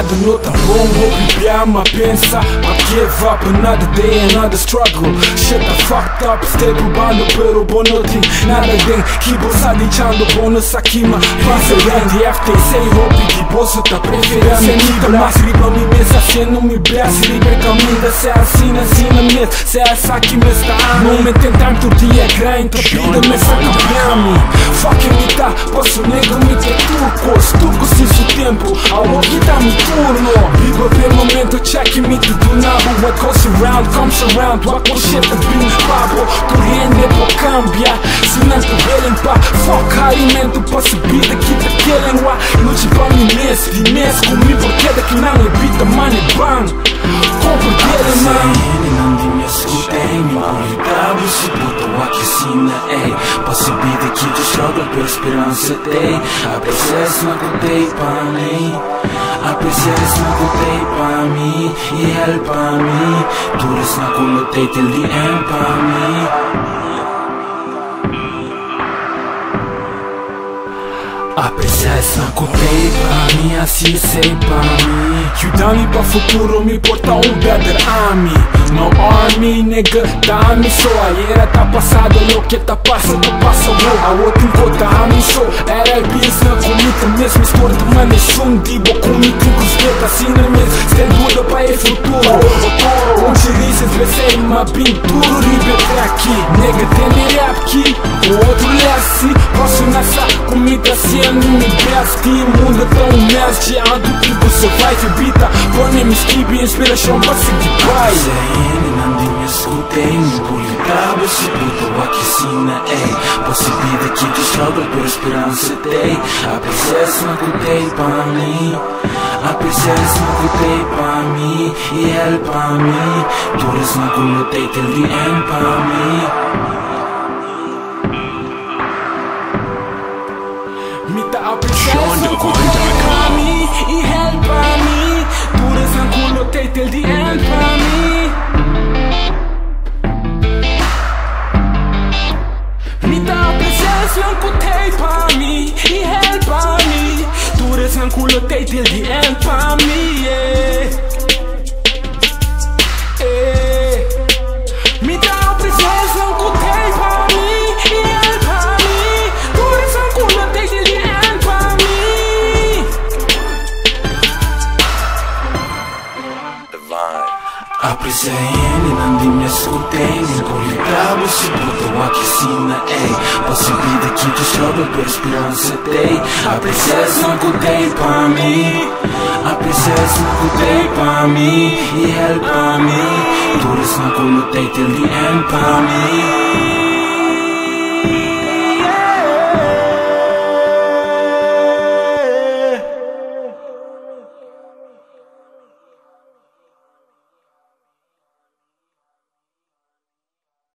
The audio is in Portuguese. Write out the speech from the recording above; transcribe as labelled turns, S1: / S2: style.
S1: nada, não tá bom, vou beber uma pensa. I give up another day, another struggle. Shit, I fucked up, stay probando, pero bom não tem nada bem. Que bolsa deixando bônus aqui, mas passerando. FTC, roupa de bolsa, tá preferindo. Sem mais riba, me mesa, se não me bless. Riba caminho, se assina, assina mesmo. Se é essa aqui, mas tá a mim. Não me tem tanto dia, grind, tá vida, mas saca bem. Fucking me tá, posso nego, me ter turcos isso tempo, a outra tá no turno. Viva ver momento, check me tudo nabo. What goes around, comes around. What goes shit, bem babo. Correndo é pra cambiar, se não te verem pá. Foca alimento pra subir daqui tá killing wa. Lute pra mim mês, de mês comigo. Porque daqui não é bita, mano é bang. Compro dele, mano.
S2: Não me escutem, me convidado. Se botou aqui cima, ei. Posso subir daqui do struggle, pela esperança tem. A princesa não contei pra mim. A princesa não contei pra mim. E ela pra mim. Todas não colotei till the end pra mim. A princesa não contei pra mim, assim sei pra mim.
S1: Ajudando pra futuro, me porta better army. No army, nigga, dá-me só. A era tá passada, o que tá passando, passa o a outro encontra a mim só. Era business, comigo mesmo, estorto, mano, é chundibo. Comigo com os dedos, assim na mesa, sem dúvida pra ir futuro. Onde dizes, vai ser uma pintura, ribeira aqui. Nigga, tem rap aqui, o outro lesse. Posso nascer comida assim. No best team, mundo tão mestre. Ando que você vai te bita. Põe me esquive, inspiração pra seguir pai.
S2: Não me escutei, me polidava. Se botou aqui cima, ei. Posso vir daqui do struggle, por esperança tem. A princesa não contei pra mim. A princesa não contei pra mim. E ela pra mim. Todas não colotei till the end pra mim.
S1: A princesa contei pra mim, e hell pra mim. Todas não colotei till the end pra mim. Me dá a princesa não contei pra mim, e hell pra mim. Todas não colotei till the end pra mim, Me dá a princesa não contei pra mim, e hell pra mim. Todas não colotei till the end.
S2: A princesa não me escutei, me convidava. Se botou aqui cima, ei. Posso vir daqui do struggle, por esperança tem. A princesa não contei pra mim. A princesa não contei pra mim. E ela pra mim. Todas não colotei till the end pra mim.